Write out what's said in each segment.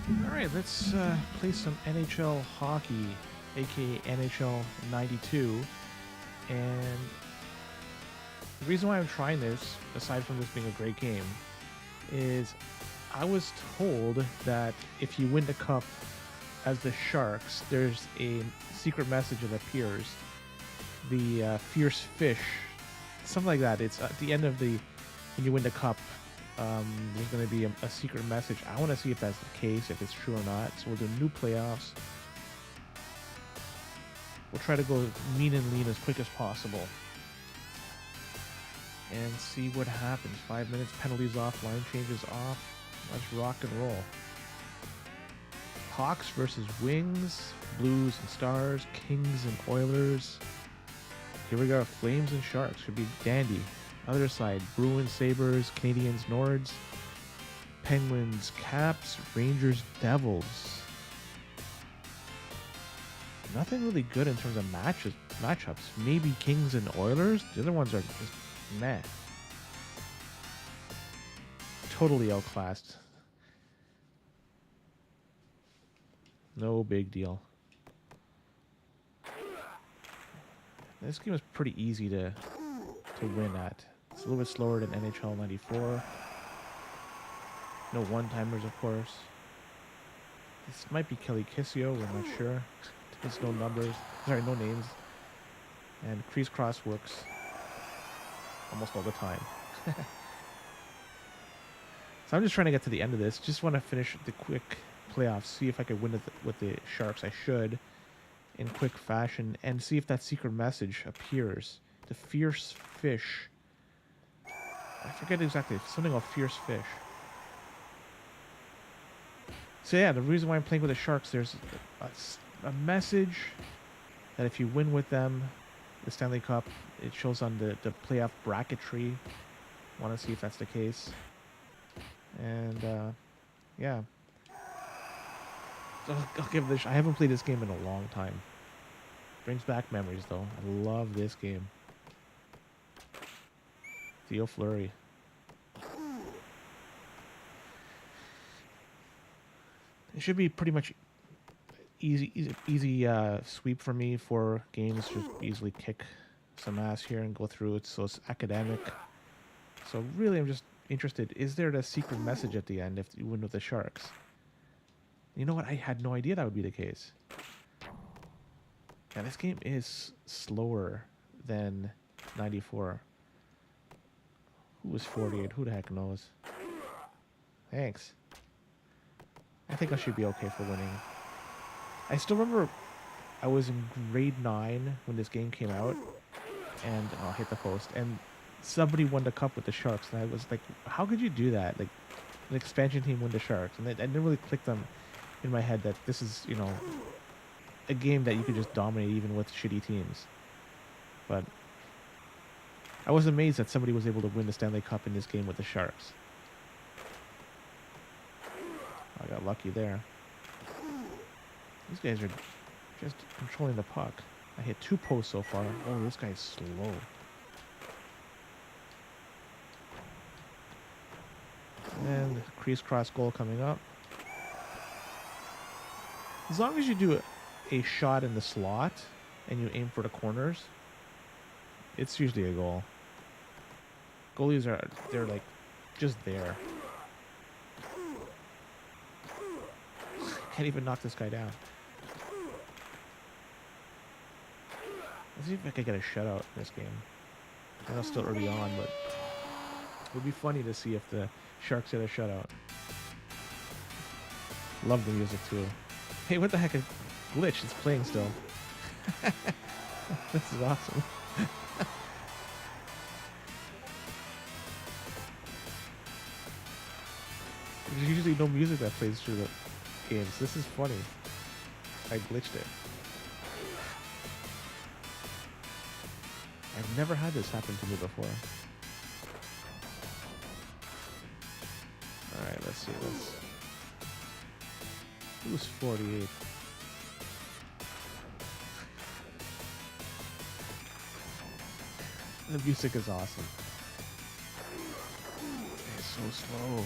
Alright, let's play some NHL Hockey, aka NHL 92. And the reason why I'm trying this, aside from this being a great game, is I was told that if you win the cup as the Sharks, there's a secret message that appears. The fierce fish, something like that. It's at the end of when you win the cup, there's going to be a secret message. I want to see if that's the case, if it's true or not. So we'll do new playoffs. We'll try to go mean and lean as quick as possible. And see what happens. 5 minutes, penalties off, line changes off. Let's rock and roll. Hawks versus Wings, Blues and Stars, Kings and Oilers. Here we go, Flames and Sharks. Should be dandy. Other side, Bruins, Sabres, Canadians, Nords, Penguins, Caps, Rangers, Devils. Nothing really good in terms of matchups. Maybe Kings and Oilers. The other ones are just meh. Totally outclassed. No big deal. This game is pretty easy to win at. It's a little bit slower than NHL 94. No one-timers, of course. This might be Kelly Kissio, we're not sure. There's no numbers. Sorry, no names. And crease cross works almost all the time. So I'm just trying to get to the end of this. Just want to finish the quick playoffs, see if I could win with the Sharks. I should, in quick fashion, and see if that secret message appears. The fierce fish. I forget exactly. Something about fierce fish. So yeah, the reason why I'm playing with the Sharks, there's a message that if you win with them, the Stanley Cup, it shows on the playoff bracketry. Want to see if that's the case. And yeah. So I'll give this. I haven't played this game in a long time. Brings back memories though. I love this game. Theo Fleury. It should be pretty much easy sweep for me. 4 games, just easily kick some ass here and go through it. So it's academic. So really, I'm just interested. Is there a secret message at the end if you win with the Sharks? You know what? I had no idea that would be the case. Yeah, this game is slower than 94. Who was 48? Who the heck knows? Thanks. I think I should be okay for winning. I still remember I was in grade 9 when this game came out. And I'll hit the post. And somebody won the cup with the Sharks. And I was like, how could you do that? Like, an expansion team win the Sharks. And I didn't really click them in my head that this is, a game that you could just dominate even with shitty teams. But I was amazed that somebody was able to win the Stanley Cup in this game with the Sharks. I got lucky there. These guys are just controlling the puck. I hit 2 posts so far. Oh, this guy's slow. And crease cross goal coming up. As long as you do a shot in the slot and you aim for the corners, it's usually a goal. Goalies they're like just there. Can't even knock this guy down. Let's see if I can get a shutout in this game. I know it's still early on, but it would be funny to see if the Sharks get a shutout. Love the music too. Hey, what the heck? A glitch. It's playing still. This is awesome. There's usually no music that plays through the games. This is funny. I glitched it. I've never had this happen to me before. Alright, let's see. Who's 48? The music is awesome. It's so slow.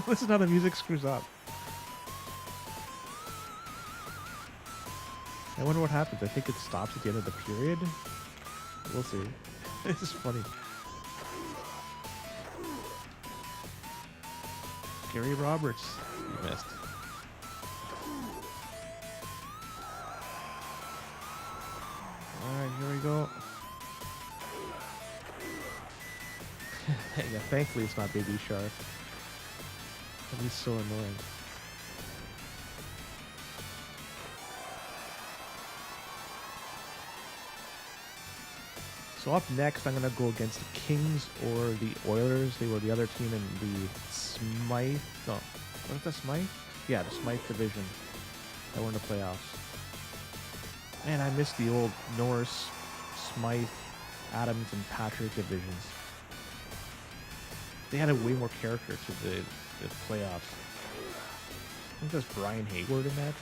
Listen how the music screws up. I wonder what happens. I think it stops at the end of the period. We'll see. This is funny. Gary Roberts. You missed. Alright, here we go. Yeah, thankfully it's not Baby Shark. That'd be so annoying. So up next, I'm going to go against the Kings or the Oilers. They were the other team in the Smythe. No, was it the Smythe? Yeah, the Smythe division that were in the playoffs. Man, I miss the old Norris, Smythe, Adams, and Patrick divisions. They had a way more character to the playoffs. I think there's Brian Hayward in that.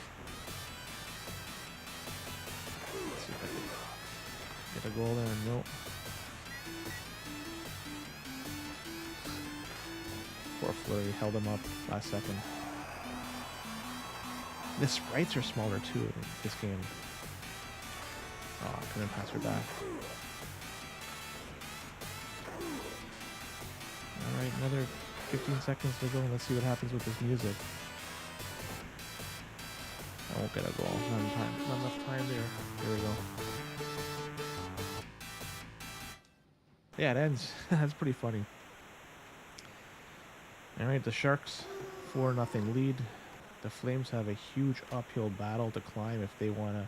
Let's see if I can get a goal there. No. Poor Fleury held him up last second. The sprites are smaller too in this game. Oh, I couldn't pass her back. Alright, another 15 seconds to go. Let's see what happens with this music. I won't get a goal. Not enough time there. Here we go. Yeah, it ends. That's pretty funny. Alright, the Sharks 4-0 lead. The Flames have a huge uphill battle to climb if they want to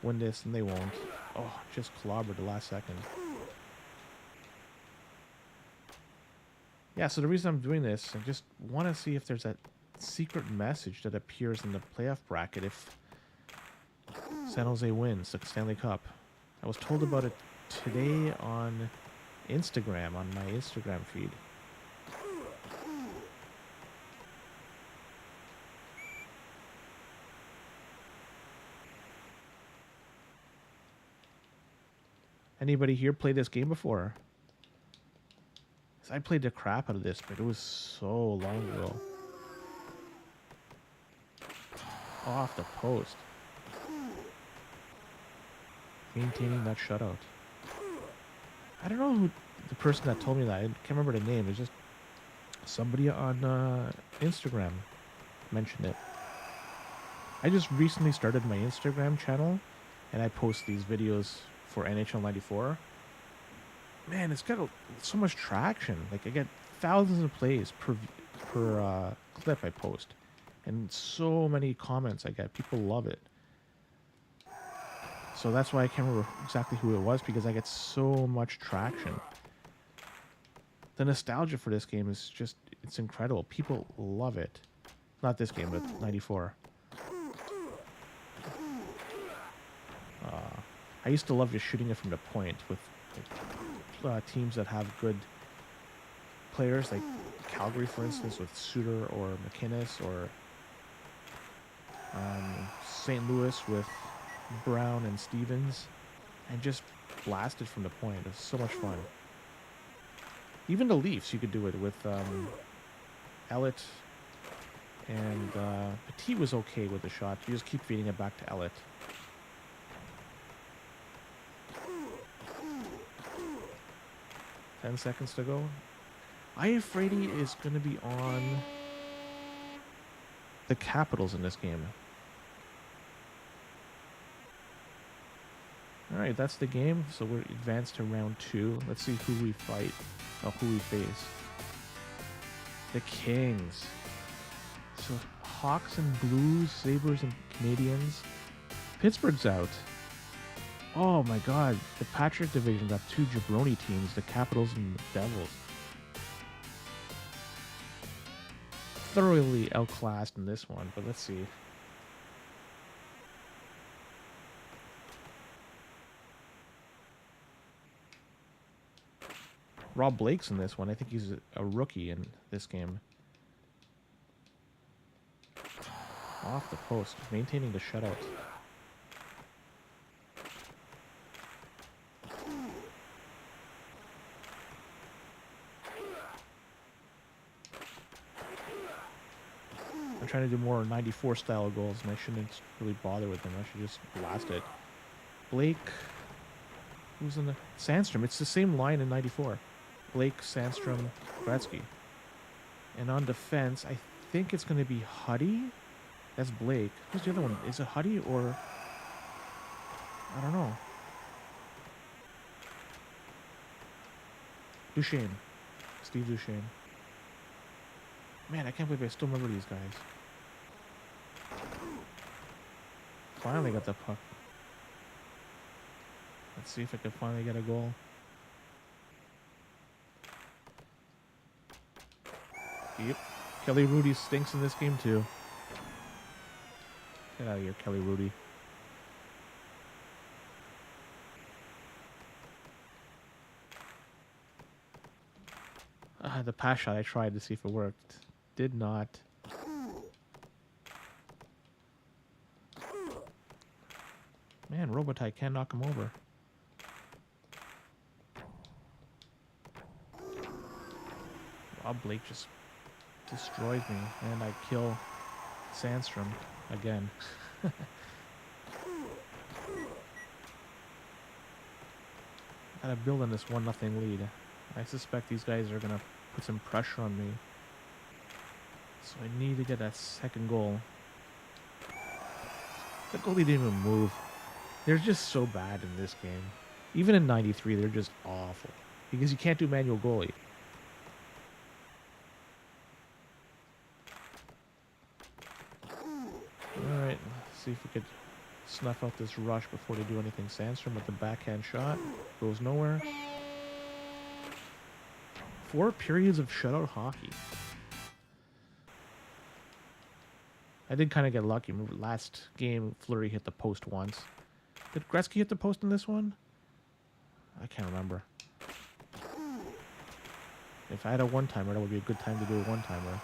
win this, and they won't. Oh, just clobbered the last second. Yeah, so the reason I'm doing this, I just want to see if there's that secret message that appears in the playoff bracket if San Jose wins the Stanley Cup. I was told about it today on Instagram, on my Instagram feed. Anybody here play this game before? I played the crap out of this, but it was so long ago. Off the post. Maintaining that shutout. I don't know who the person that told me that. I can't remember the name. It's just somebody on Instagram mentioned it. I just recently started my Instagram channel, and I post these videos for NHL 94. Man, it's got so much traction. Like, I get thousands of plays per clip I post, and so many comments I get. People love it. So that's why I can't remember exactly who it was, because I get so much traction. The nostalgia for this game is just, it's incredible. People love it. Not this game, but 94. I used to love just shooting it from the point with teams that have good players, like Calgary, for instance, with Suter or McInnes, or St. Louis with Brown and Stevens, and just blasted from the point. It was so much fun. Even the Leafs, you could do it with Ellett, and Petit was okay with the shot. You just keep feeding it back to Ellett. Ten seconds to go. Iafrate is going to be on the Capitals in this game. Alright, that's the game. So we're advanced to round 2. Let's see who we fight. Oh, who we face. The Kings. So Hawks and Blues, Sabres and Canadians. Pittsburgh's out. Oh my god, the Patrick division got 2 jabroni teams, the Capitals and the Devils. Thoroughly outclassed in this one, but let's see. Rob Blake's in this one. I think he's a rookie in this game. Off the post, maintaining the shutout. I'm trying to do more 94 style goals, and I shouldn't really bother with them. I should just blast it. Blake, who's in the Sandstrom? It's the same line in 94. Blake, Sandstrom, Gretzky. And on defense, I think it's going to be Huddy. That's Blake. Who's the other one? Is it Huddy or... I don't know. Duchesne. Steve Duchesne. Man, I can't believe I still remember these guys. Finally got the puck. Let's see if I can finally get a goal. Yep. Kelly Rudy stinks in this game too. Get out of here, Kelly Rudy. The pass shot I tried to see if it worked. Did not. Man, Robitaille can't knock him over. Rob Blake just destroys me, and I kill Sandstrom again. Gotta build on this 1-0 lead. I suspect these guys are gonna put some pressure on me. So I need to get that second goal. The goalie didn't even move. They're just so bad in this game. Even in 93, they're just awful. Because you can't do manual goalie. Alright, let's see if we could snuff out this rush before they do anything. Sandstrom with the backhand shot. Goes nowhere. 4 periods of shutout hockey. I did kind of get lucky. Remember last game, Fleury hit the post once. Did Gretzky hit the post in this one? I can't remember. If I had a one-timer, that would be a good time to do a one-timer.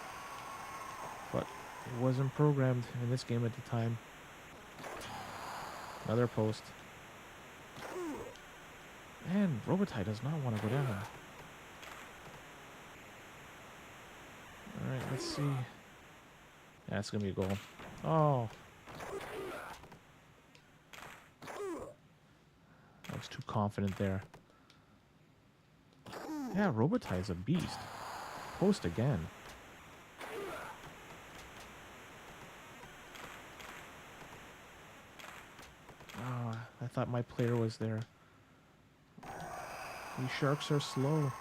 But it wasn't programmed in this game at the time. Another post. Man, Robitaille does not want to go down. Alright, let's see. Yeah, it's going to be a goal. Oh. I was too confident there. Yeah, Robitaille is a beast. Post again. Oh, I thought my player was there. These Sharks are slow.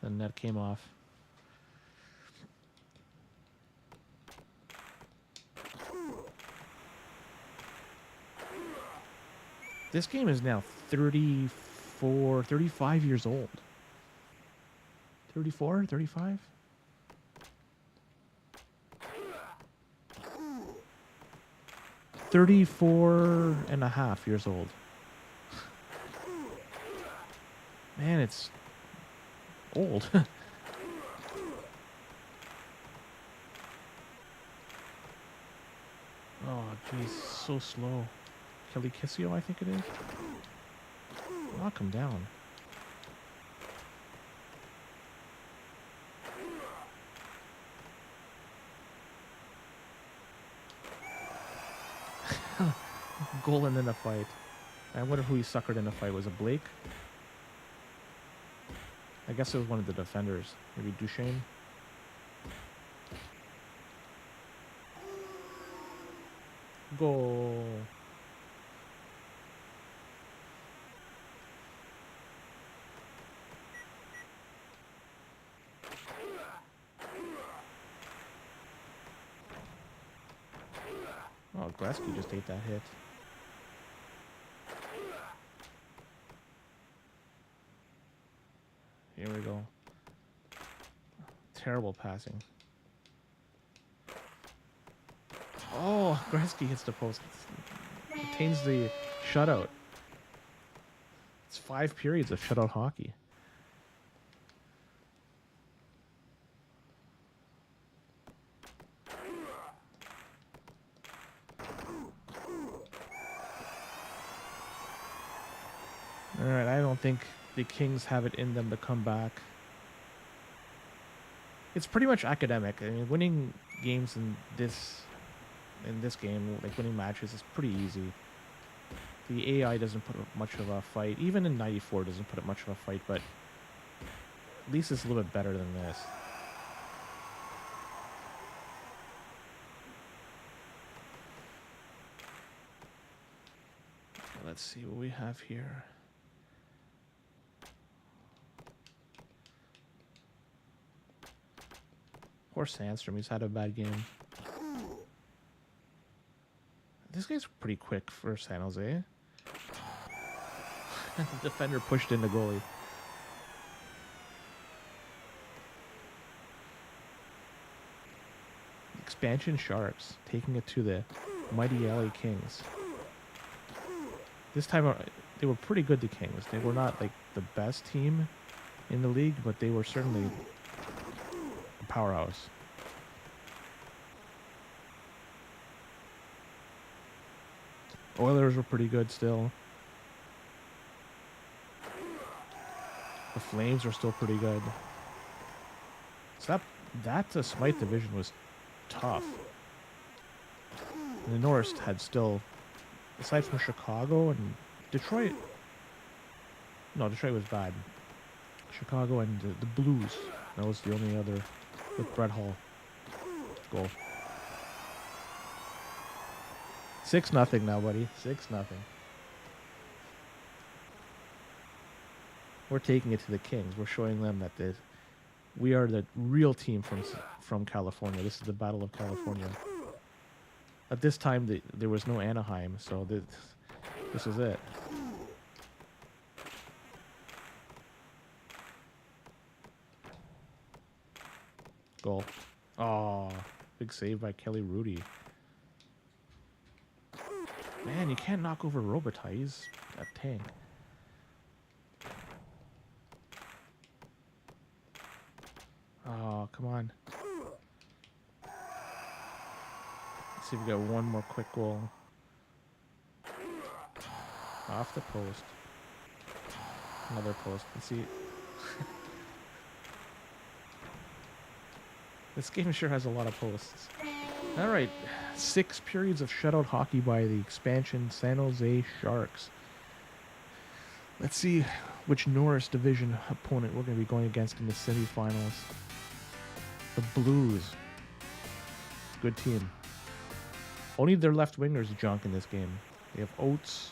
The net came off. This game is now 35 years old. 34, 35? $34.5 old. Man, it's old. Oh, jeez, so slow. Kelly Kissio, I think it is. Knock him down. Goal and then a fight. I wonder who he suckered in the fight. Was it Blake? I guess it was one of the defenders. Maybe Duchesne. Goal. Oh, Gretzky just ate that hit. Here we go. Terrible passing. Oh, Gretzky hits the post. Retains the shutout. It's 5 periods of shutout hockey. Alright, I don't think the Kings have it in them to come back. It's pretty much academic. I mean, winning games in this game, like winning matches, is pretty easy. The AI doesn't put up much of a fight. Even in 94 doesn't put up much of a fight, but at least it's a little bit better than this. Let's see what we have here. Poor Sandstrom, he's had a bad game. This guy's pretty quick for San Jose. The defender pushed in the goalie. Expansion Sharks taking it to the mighty LA Kings. This time they were pretty good, the Kings. They were not like the best team in the league, but they were certainly a powerhouse. Oilers were pretty good still. The Flames are still pretty good. So that Smythe division was tough. And the North had still, aside from Chicago and Detroit, no, Detroit was bad. Chicago and the Blues, that was the only other, with Brett Hull goal. 6-0 now, buddy. 6-0. We're taking it to the Kings. We're showing them that we are the real team from California. This is the Battle of California. At this time, there was no Anaheim, so this is it. Goal. Oh, big save by Kelly Rudy. Man, you can't knock over Robitaille. He's a tank. Oh, come on. Let's see if we got one more quick goal. Off the post. Another post. Let's see. This game sure has a lot of posts. Alright. 6 periods of shutout hockey by the expansion San Jose Sharks. Let's see which Norris division opponent we're going to be going against in the semifinals. The Blues. Good team. Only their left wingers junk in this game. They have Oates,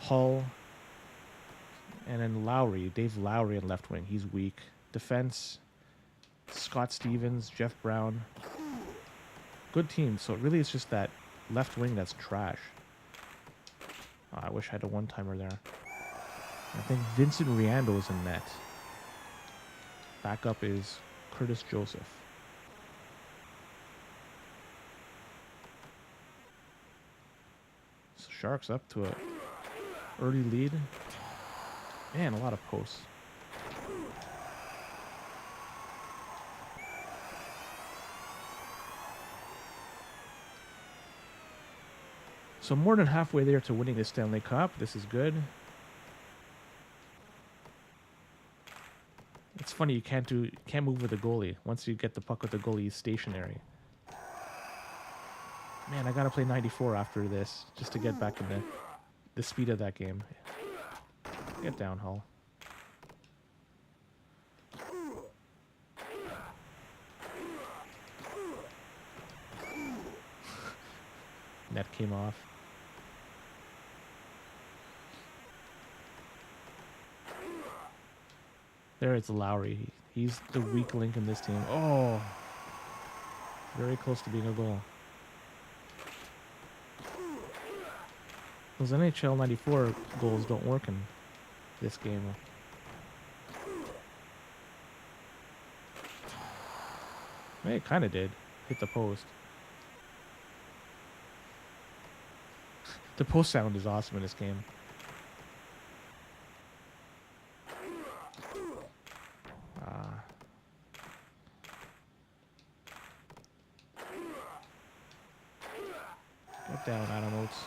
Hull, and then Lowry. Dave Lowry at left wing. He's weak. Defense, Scott Stevens, Jeff Brown. Good team. So really it's just that left wing that's trash. Oh, I wish I had a one-timer there. I think Vincent Riando is in net. Backup is Curtis Joseph. So Sharks up to a early lead. Man, a lot of posts. So more than halfway there to winning the Stanley Cup. This is good. It's funny, you can't move with the goalie. Once you get the puck with the goalie, he's stationary. Man, I gotta play 94 after this just to get back in the speed of that game. Get down, Hull. Net came off. There it's Lowry. He's the weak link in this team. Oh! Very close to being a goal. Those NHL 94 goals don't work in this game. Hey, it kind of did. Hit the post. The post sound is awesome in this game. Get down, Adam Oates.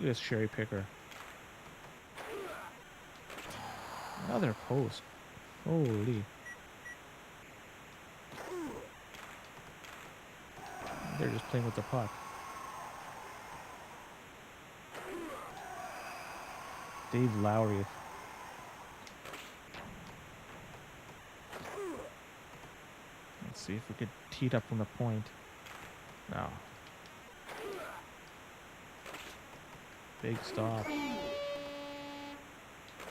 Look at this cherry picker. Another post. Holy. They're just playing with the puck. Dave Lowry. Let's see if we could tee it up from the point. No. Big stop.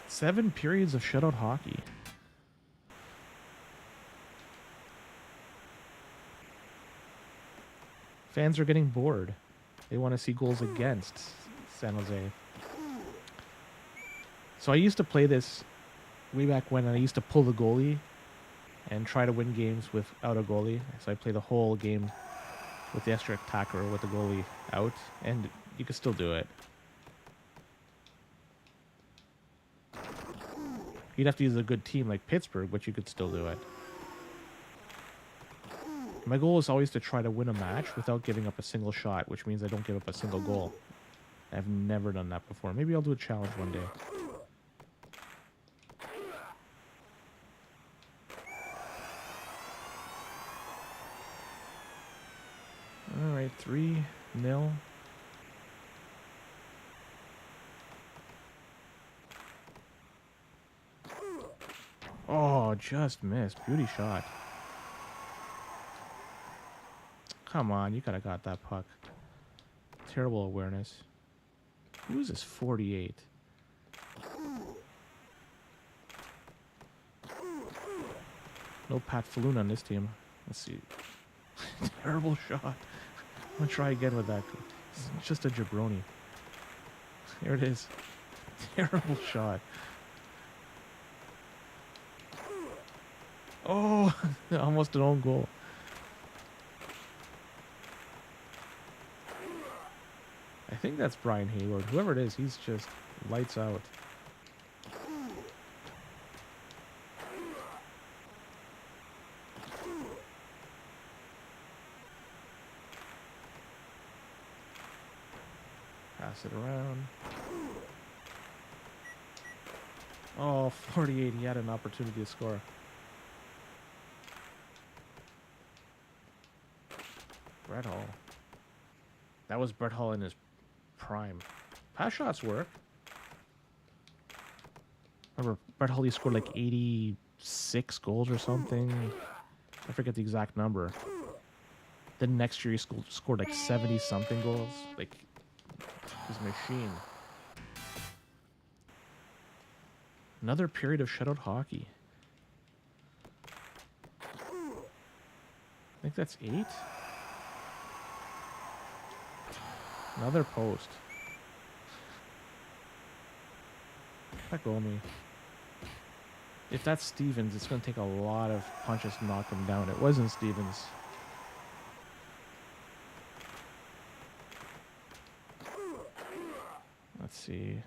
7 periods of shutout hockey. Fans are getting bored. They want to see goals against San Jose. So I used to play this way back when I used to pull the goalie and try to win games without a goalie. So I play the whole game with the extra attacker with the goalie out, and you can still do it. You'd have to use a good team like Pittsburgh, but you could still do it. My goal is always to try to win a match without giving up a single shot, which means I don't give up a single goal. I've never done that before. Maybe I'll do a challenge one day. All right, 3-0. Oh, just missed. Beauty shot. Come on, you could have got that puck. Terrible awareness. Who is this 48? No Pat Falloon on this team. Let's see. Terrible shot. I'm going to try again with that. It's just a jabroni. Here it is. Terrible shot. Oh, almost an own goal. I think that's Brian Hayward. Whoever it is, he's just lights out. Pass it around. Oh, 48. He had an opportunity to score. Brett Hall. That was Brett Hall in his prime. Pass shots work. Remember, Brett Hall, he scored like 86 goals or something. I forget the exact number. Then next year he scored like 70-something goals. Like, he's a machine. Another period of shutout hockey. I think that's 8. Another post. That goal me. If that's Stevens, it's going to take a lot of punches to knock him down. It wasn't Stevens. Let's see.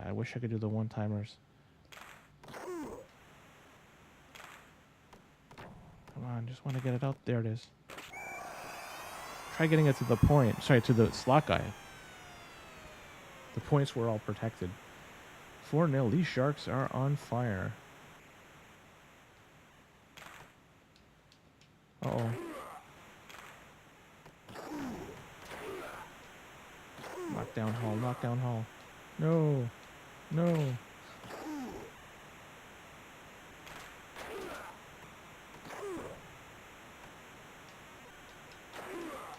I wish I could do the one-timers. Come on, just want to get it out. There it is. Try getting it to the point. Sorry, to the slot guy. The points were all protected. 4-0. These Sharks are on fire. Uh-oh. Knockdown Hall. Knockdown Hall. No. No.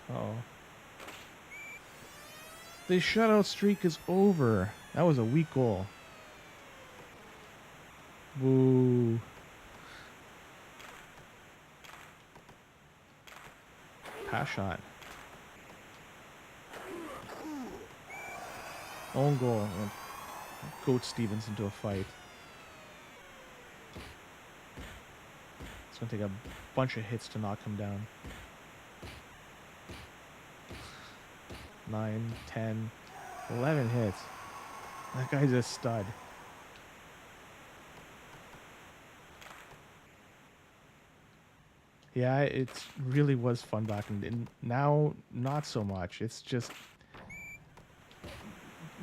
Uh-oh. The shutout streak is over. That was a weak goal. Woo. Pass shot. Own goal. Goat Stevens into a fight. It's going to take a bunch of hits to knock him down. 9, 10, 11 hits. That guy's a stud. Yeah, it really was fun back and now not so much. It's just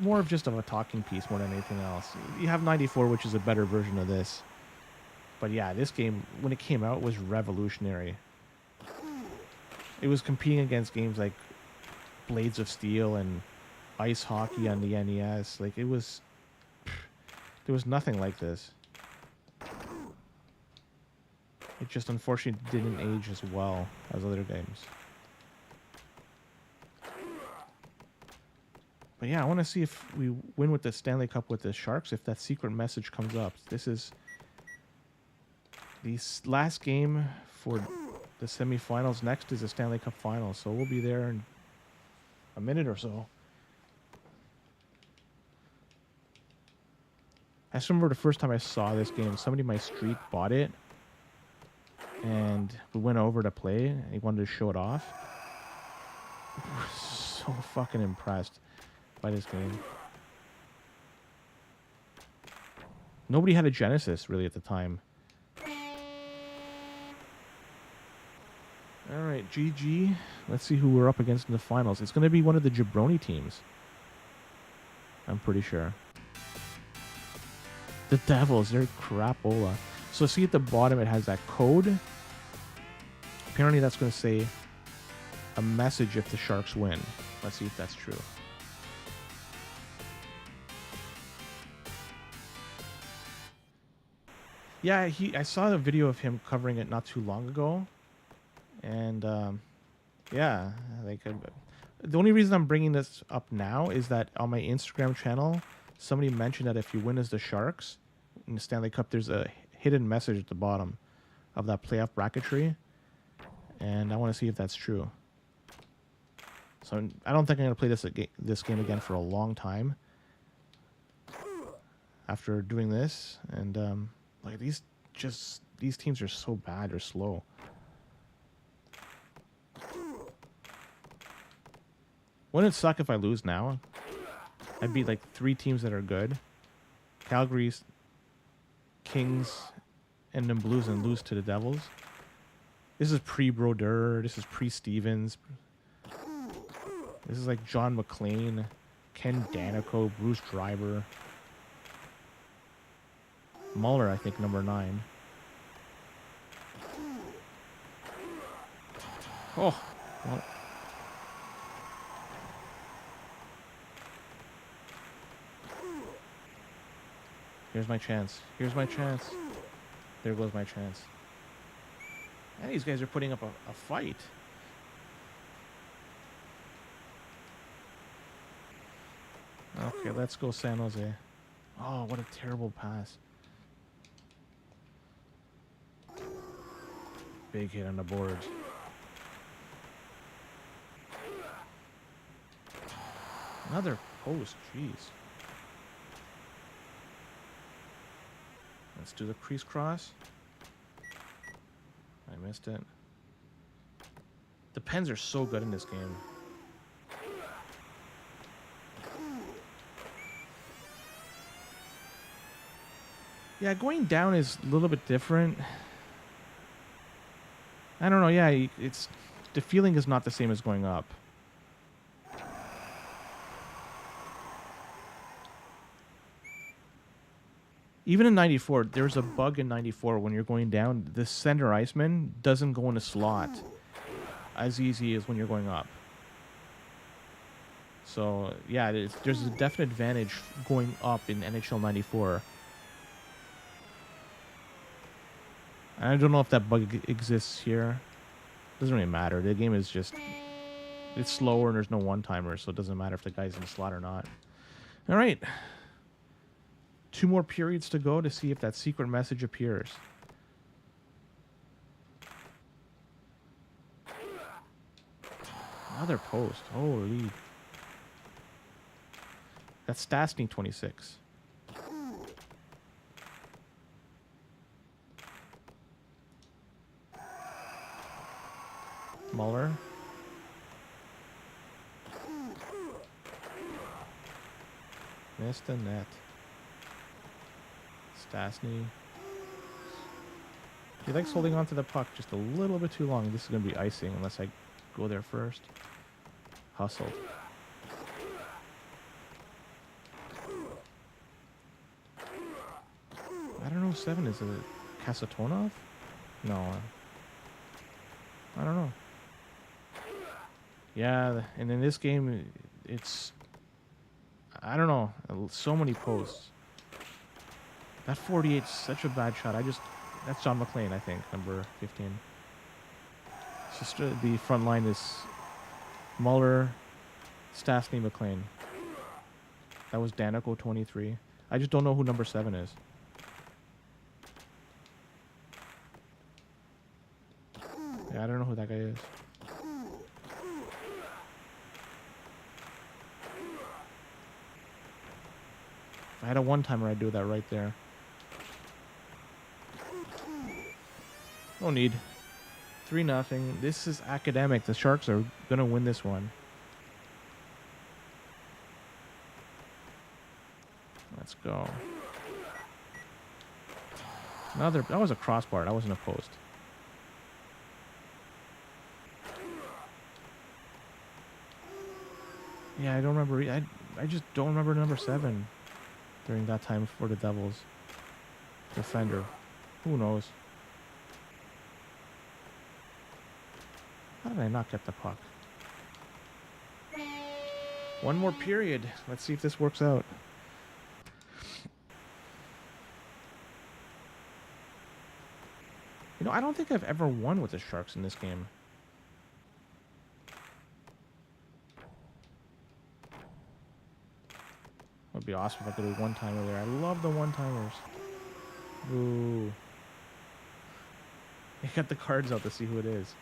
more of just of a talking piece more than anything else. You have 94, which is a better version of this. But yeah, this game, when it came out, was revolutionary. It was competing against games like Blades of Steel and Ice Hockey on the NES. Like, it was... There was nothing like this. It just unfortunately didn't age as well as other games. But yeah, I want to see if we win with the Stanley Cup with the Sharks, if that secret message comes up. This is the last game for the semifinals. Next is the Stanley Cup final, so we'll be there in a minute or so. I just remember the first time I saw this game, somebody in my street bought it, and we went over to play, and he wanted to show it off. I was so fucking impressed by this game. Nobody had a Genesis, really, at the time. Alright, GG. Let's see who we're up against in the finals. It's going to be one of the Jabroni teams. I'm pretty sure. The Devils, they're crapola. So see at the bottom, it has that code. Apparently that's going to say a message if the Sharks win. Let's see if that's true. Yeah, I saw a video of him covering it not too long ago. And, yeah, like, the only reason I'm bringing this up now is that on my Instagram channel, somebody mentioned that if you win as the Sharks in the Stanley Cup, there's a hidden message at the bottom of that playoff bracketry. And I want to see if that's true. So I don't think I'm going to play this game again for a long time after doing this. And, like, these teams are so bad or slow. Wouldn't it suck if I lose now? I'd beat like 3 teams that are good. Calgary's, Kings, and then Blues, and lose to the Devils. This is pre-Brodeur. This is pre-Stevens. This is like John McClain, Ken Danico, Bruce Driver. Muller, I think, number 9. Oh, well. Here's my chance. Here's my chance. There goes my chance. And these guys are putting up a fight. Okay, let's go San Jose. Oh, what a terrible pass. Big hit on the boards. Another post, jeez. Let's do the crease cross. I missed it. The Pens are so good in this game. Yeah, going down is a little bit different. I don't know, yeah, it's the feeling is not the same as going up. Even in 94, there's a bug in 94 when you're going down. The center iceman doesn't go in a slot as easy as when you're going up. So, yeah, there's a definite advantage going up in NHL 94. I don't know if that bug exists here. Doesn't really matter. The game is just... It's slower and there's no one-timer, so it doesn't matter if the guy's in the slot or not. All right. 2 more periods to go to see if that secret message appears. Another post. Holy. That's Stastny 26. Muller. Missed the net. Stastny. He likes holding on to the puck just a little bit too long. This is going to be icing unless I go there first. Hustled. I don't know. 7 is it Kasatonov? No. I don't know. Yeah, and in this game, it's... I don't know. So many posts. That 48's such a bad shot. That's John McClane, I think, number 15. It's just the front line is Muller, Stastny, McClane. That was Danico, 23. I just don't know who number 7 is. Yeah, I don't know who that guy is. If I had a one-timer, I'd do that right there. No need. 3-0. This is academic. The Sharks are going to win this one. Let's go. That was a crossbar. That wasn't a post. Yeah, I don't remember. I just don't remember number 7 during that time for the Devils. Defender. Who knows? How did I not get the puck? One more period. Let's see if this works out. You know, I don't think I've ever won with the Sharks in this game. Would be awesome if I could do one-timer there. I love the one-timers. Ooh. You got the cards out to see who it is.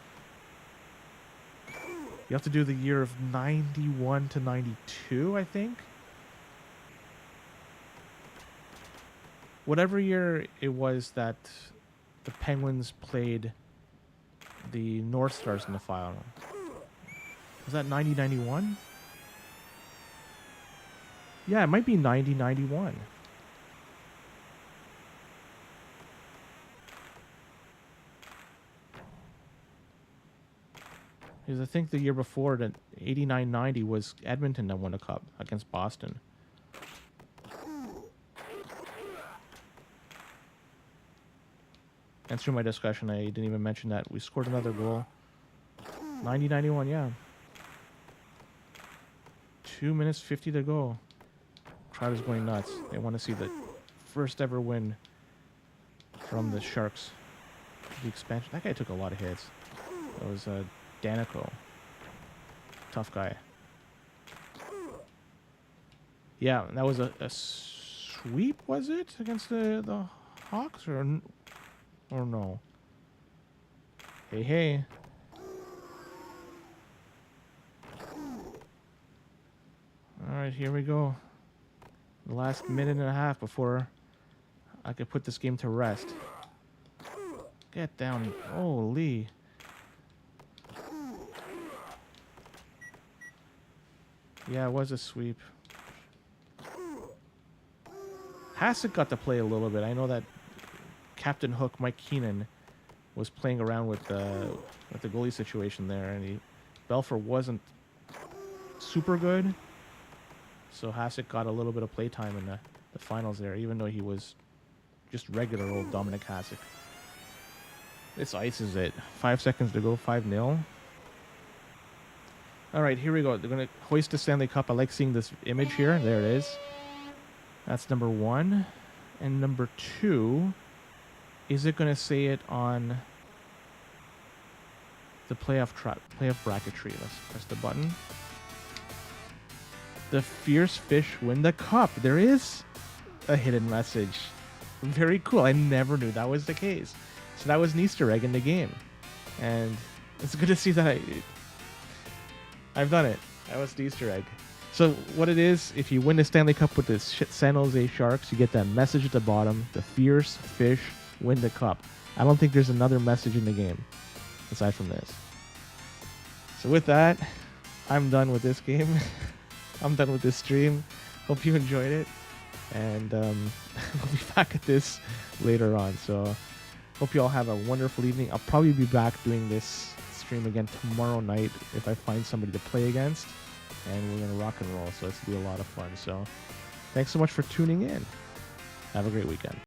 You have to do the year of 91 to 92, I think. Whatever year it was that the Penguins played the North Stars in the final. Was that 90-91? Yeah, it might be 90-91. Because I think the year before, that 89-90 was Edmonton that won a cup against Boston. And through my discussion, I didn't even mention that we scored another goal. 90-91, yeah. 2 minutes 50 to go. Crowd is going nuts. They want to see the first ever win from the Sharks. The expansion. That guy took a lot of hits. That was Danico. Tough guy. Yeah, that was a sweep, was it? Against the Hawks? Or no? Hey. Alright, here we go. The last minute and a half before I could put this game to rest. Get down. Holy. Yeah, it was a sweep. Hasek got to play a little bit. I know that Captain Hook, Mike Keenan, was playing around with the goalie situation there, and Belfour wasn't super good. So Hasek got a little bit of playtime in the finals there, even though he was just regular old Dominic Hasek. This ices it. 5 seconds to go, 5-0. All right, here we go. They're going to hoist the Stanley Cup. I like seeing this image here. There it is. That's number 1. And number 2, is it going to say it on the playoff bracketry? Let's press the button. The Fierce Fish win the cup. There is a hidden message. Very cool. I never knew that was the case. So that was an Easter egg in the game. And it's good to see that I've done it. That was the Easter egg. So what it is, if you win the Stanley Cup with the San Jose Sharks, you get that message at the bottom. The Fierce Fish win the cup. I don't think there's another message in the game aside from this. So with that, I'm done with this game. I'm done with this stream. Hope you enjoyed it. And we'll be back at this later on. So Hope you all have a wonderful evening. I'll probably be back doing this stream again tomorrow night if I find somebody to play against. And we're going to rock and roll, so it's going to be a lot of fun. So thanks so much for tuning in. Have a great weekend.